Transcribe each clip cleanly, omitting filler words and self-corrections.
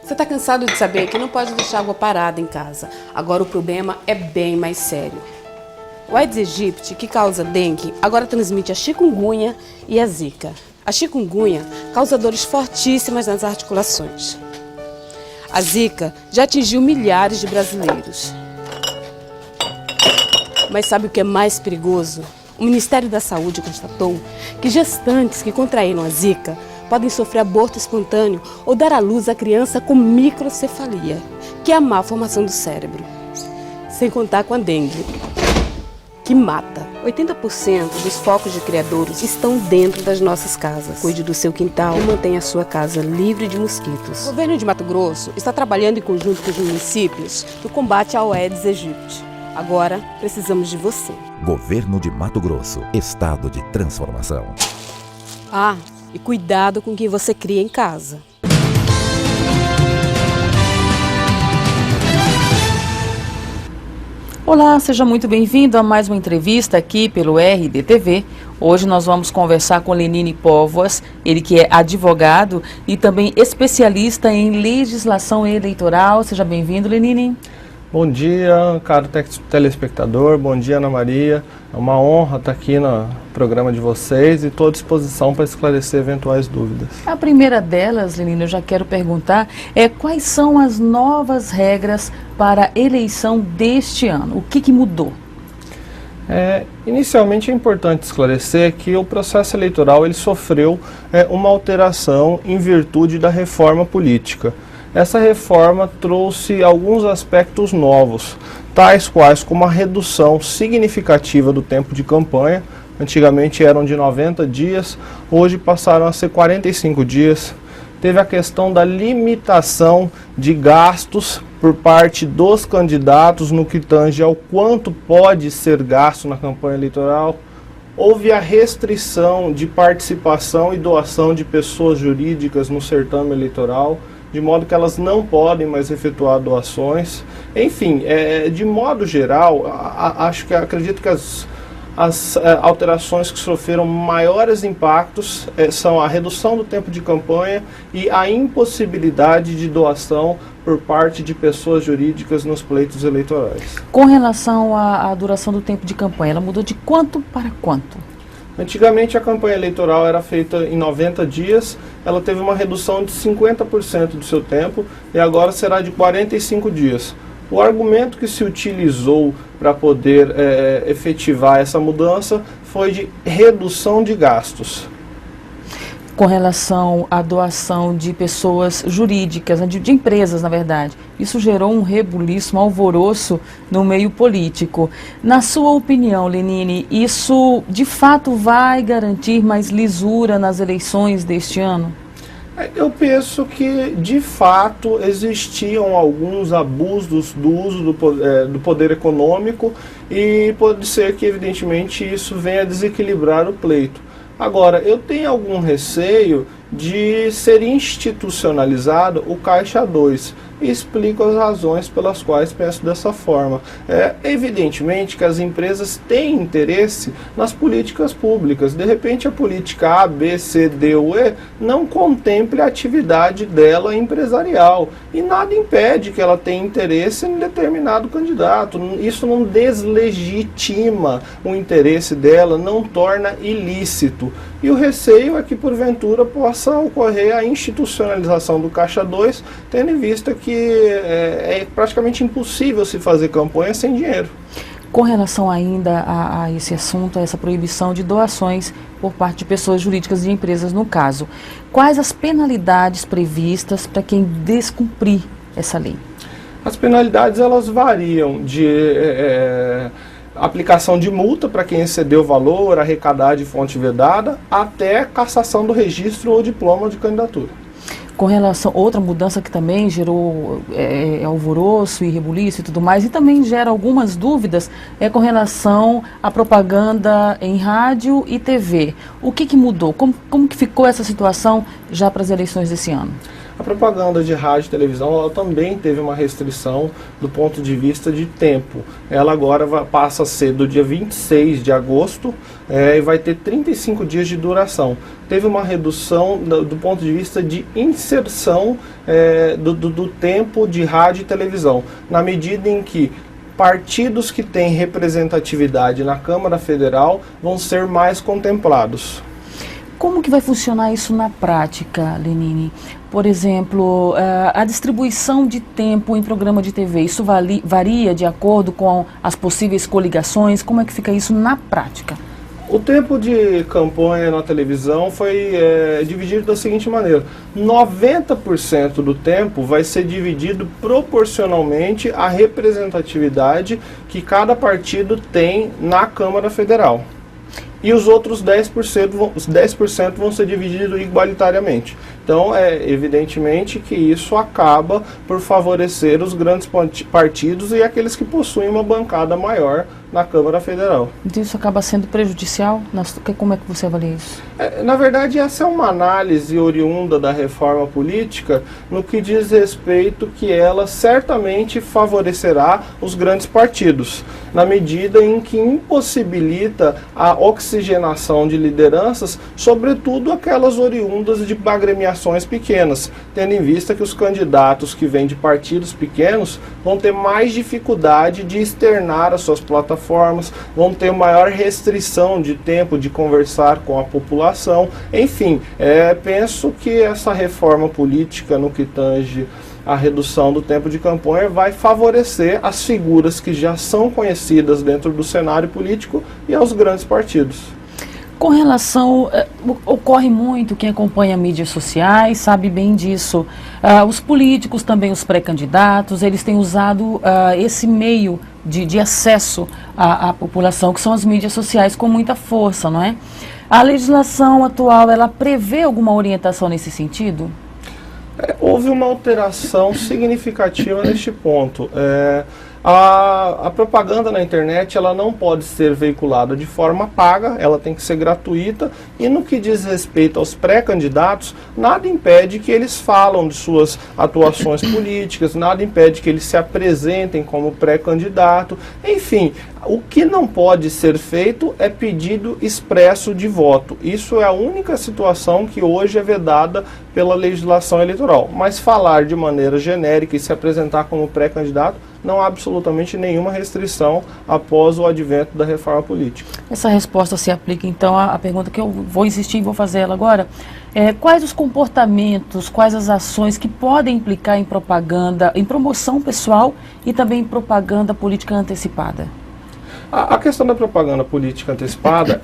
Você está cansado de saber que não pode deixar água parada em casa. Agora o problema é bem mais sério. O Aedes aegypti, que causa dengue, agora transmite a chikungunya e a zika. A chikungunya causa dores fortíssimas nas articulações. A zika já atingiu milhares de brasileiros. Mas sabe o que é mais perigoso? O Ministério da Saúde constatou que gestantes que contraíram a zika podem sofrer aborto espontâneo ou dar à luz a criança com microcefalia, que é a má formação do cérebro. Sem contar com a dengue, que mata. 80% dos focos de criadouros estão dentro das nossas casas. Cuide do seu quintal e mantenha a sua casa livre de mosquitos. O governo de Mato Grosso está trabalhando em conjunto com os municípios no combate ao Aedes aegypti. Agora, precisamos de você. Governo de Mato Grosso, estado de transformação. E cuidado com o que você cria em casa. Olá, seja muito bem-vindo a mais uma entrevista aqui pelo RDTV. Hoje nós vamos conversar com Lenine Póvoas, ele que é advogado e também especialista em legislação eleitoral. Seja bem-vindo, Lenine. Bom dia, caro telespectador, bom dia, Ana Maria. É uma honra estar aqui no programa de vocês e estou à disposição para esclarecer eventuais dúvidas. A primeira delas, Lenine, eu já quero perguntar, quais são as novas regras para a eleição deste ano? O que mudou? Inicialmente é importante esclarecer que o processo eleitoral ele sofreu uma alteração em virtude da reforma política. Essa reforma trouxe alguns aspectos novos, tais quais como a redução significativa do tempo de campanha. Antigamente eram de 90 dias, hoje passaram a ser 45 dias. Teve a questão da limitação de gastos por parte dos candidatos no que tange ao quanto pode ser gasto na campanha eleitoral. Houve a restrição de participação e doação de pessoas jurídicas no certame eleitoral, de modo que elas não podem mais efetuar doações. Enfim, de modo geral, acredito que as alterações que sofreram maiores impactos são a redução do tempo de campanha e a impossibilidade de doação por parte de pessoas jurídicas nos pleitos eleitorais. Com relação à duração do tempo de campanha, ela mudou de quanto para quanto? Antigamente a campanha eleitoral era feita em 90 dias, ela teve uma redução de 50% do seu tempo e agora será de 45 dias. O argumento que se utilizou para poder efetivar essa mudança foi de redução de gastos. Com relação à doação de pessoas jurídicas, de empresas, na verdade, isso gerou um rebuliço, um alvoroço no meio político. Na sua opinião, Lenine, isso de fato vai garantir mais lisura nas eleições deste ano? Eu penso que, de fato, existiam alguns abusos do uso do poder econômico e pode ser que, evidentemente, isso venha a desequilibrar o pleito. Agora, eu tenho algum receio de ser institucionalizado o Caixa 2 e explico as razões pelas quais penso dessa forma. Evidentemente que as empresas têm interesse nas políticas públicas. De repente a política A, B, C, D ou E não contemple a atividade dela empresarial e nada impede que ela tenha interesse em determinado candidato. Isso não deslegitima o interesse dela, não torna ilícito. E o receio é que porventura possa ocorrer a institucionalização do Caixa 2, tendo em vista que é praticamente impossível se fazer campanha sem dinheiro. Com relação ainda a esse assunto, a essa proibição de doações por parte de pessoas jurídicas e empresas no caso, quais as penalidades previstas para quem descumprir essa lei? As penalidades elas variam de aplicação de multa para quem excedeu o valor, arrecadar de fonte vedada, até cassação do registro ou diploma de candidatura. Com relação a outra mudança que também gerou alvoroço e rebuliço e tudo mais, e também gera algumas dúvidas, com relação à propaganda em rádio e TV. O que mudou? Como que ficou essa situação já para as eleições desse ano? A propaganda de rádio e televisão ela também teve uma restrição do ponto de vista de tempo. Ela agora passa a ser do dia 26 de agosto e vai ter 35 dias de duração. Teve uma redução do ponto de vista de inserção do tempo de rádio e televisão, na medida em que partidos que têm representatividade na Câmara Federal vão ser mais contemplados. Como que vai funcionar isso na prática, Lenine? Por exemplo, a distribuição de tempo em programa de TV, isso varia de acordo com as possíveis coligações? Como é que fica isso na prática? O tempo de campanha na televisão foi dividido da seguinte maneira: 90% do tempo vai ser dividido proporcionalmente à representatividade que cada partido tem na Câmara Federal. E os outros 10% vão ser divididos igualitariamente. Então, evidentemente que isso acaba por favorecer os grandes partidos e aqueles que possuem uma bancada maior na Câmara Federal. Então isso acaba sendo prejudicial? Como é que você avalia isso? Na verdade, essa é uma análise oriunda da reforma política no que diz respeito que ela certamente favorecerá os grandes partidos, na medida em que impossibilita a oxigenação de lideranças, sobretudo aquelas oriundas de agremiações pequenas, tendo em vista que os candidatos que vêm de partidos pequenos vão ter mais dificuldade de externar as suas plataformas, vão ter maior restrição de tempo de conversar com a população. Enfim, penso que essa reforma política no que tange a redução do tempo de campanha vai favorecer as figuras que já são conhecidas dentro do cenário político e aos grandes partidos. Com relação, ocorre muito, quem acompanha mídias sociais sabe bem disso, os políticos, também os pré-candidatos, eles têm usado esse meio de acesso à população, que são as mídias sociais, com muita força, não é? A legislação atual, ela prevê alguma orientação nesse sentido? Houve uma alteração significativa neste ponto. A propaganda na internet ela não pode ser veiculada de forma paga, ela tem que ser gratuita, e no que diz respeito aos pré-candidatos, nada impede que eles falam de suas atuações políticas, nada impede que eles se apresentem como pré-candidato, enfim. O que não pode ser feito é pedido expresso de voto. Isso é a única situação que hoje é vedada pela legislação eleitoral. Mas falar de maneira genérica e se apresentar como pré-candidato, não há absolutamente nenhuma restrição após o advento da reforma política. Essa resposta se aplica, então, à pergunta que eu vou insistir e vou fazer ela agora. Quais os comportamentos, quais as ações que podem implicar em propaganda, em promoção pessoal e também em propaganda política antecipada? A questão da propaganda política antecipada,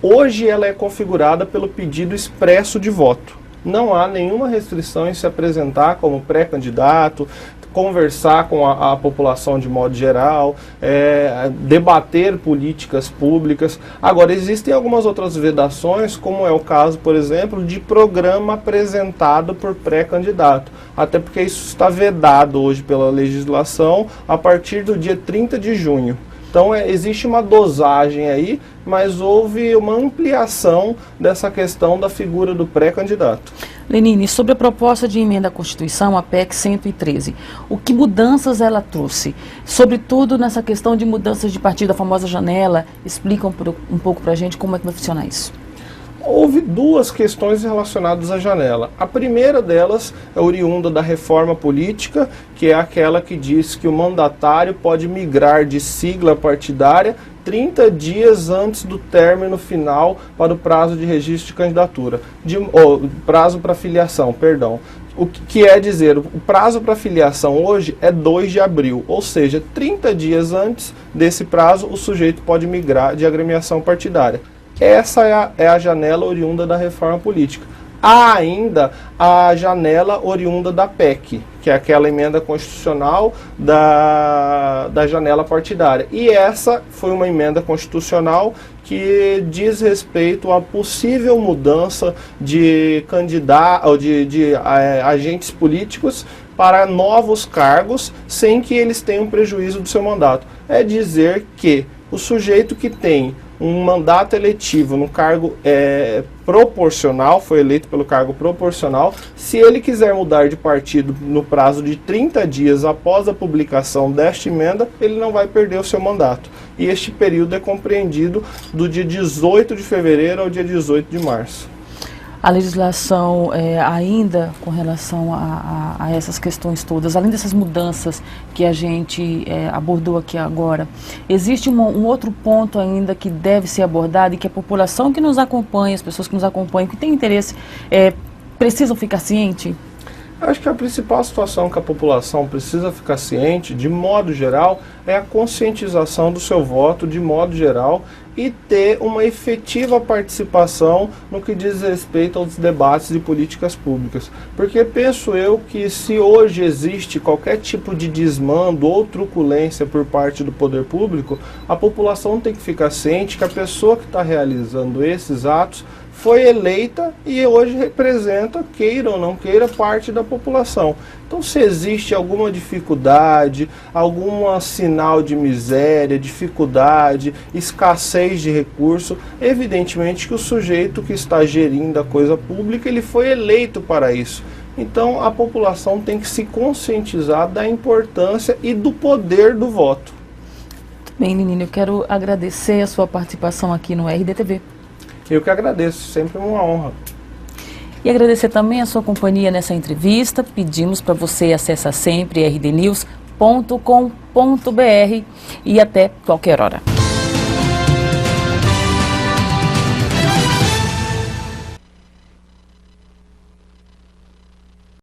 hoje ela é configurada pelo pedido expresso de voto. Não há nenhuma restrição em se apresentar como pré-candidato, conversar com a população de modo geral, debater políticas públicas. Agora, existem algumas outras vedações, como é o caso, por exemplo, de programa apresentado por pré-candidato. Até porque isso está vedado hoje pela legislação a partir do dia 30 de junho. Então, existe uma dosagem aí, mas houve uma ampliação dessa questão da figura do pré-candidato. Lenine, sobre a proposta de emenda à Constituição, a PEC 113, o que mudanças ela trouxe? Sobretudo nessa questão de mudanças de partido, a famosa janela, explica um pouco para a gente como é que vai funcionar isso. Houve duas questões relacionadas à janela. A primeira delas é oriunda da reforma política, que é aquela que diz que o mandatário pode migrar de sigla partidária 30 dias antes do término final para o prazo de registro de candidatura, prazo para filiação, perdão. O que quer dizer, o prazo para filiação hoje é 2 de abril, ou seja, 30 dias antes desse prazo o sujeito pode migrar de agremiação partidária. Essa é a janela oriunda da reforma política. Há ainda a janela oriunda da PEC, que é aquela emenda constitucional da janela partidária. E essa foi uma emenda constitucional que diz respeito à possível mudança de agentes políticos para novos cargos sem que eles tenham prejuízo do seu mandato. É dizer que o sujeito que tem um mandato eletivo no cargo proporcional, foi eleito pelo cargo proporcional, se ele quiser mudar de partido no prazo de 30 dias após a publicação desta emenda, ele não vai perder o seu mandato. E este período é compreendido do dia 18 de fevereiro ao dia 18 de março. A legislação, ainda com relação a essas questões todas, além dessas mudanças que a gente abordou aqui agora, existe um outro ponto ainda que deve ser abordado e que a população que nos acompanha, as pessoas que nos acompanham, que têm interesse, precisam ficar cientes? Acho que a principal situação que a população precisa ficar ciente, de modo geral, é a conscientização do seu voto, de modo geral, e ter uma efetiva participação no que diz respeito aos debates de políticas públicas. Porque penso eu que se hoje existe qualquer tipo de desmando ou truculência por parte do poder público, a população tem que ficar ciente que a pessoa que está realizando esses atos foi eleita e hoje representa, queira ou não queira, parte da população. Então, se existe alguma dificuldade, algum sinal de miséria, dificuldade, escassez de recurso, evidentemente que o sujeito que está gerindo a coisa pública, ele foi eleito para isso. Então, a população tem que se conscientizar da importância e do poder do voto. Bem, Nini, eu quero agradecer a sua participação aqui no RDTV. Eu que agradeço, sempre uma honra. E agradecer também a sua companhia nessa entrevista. Pedimos para você acessar sempre rdnews.com.br e até qualquer hora.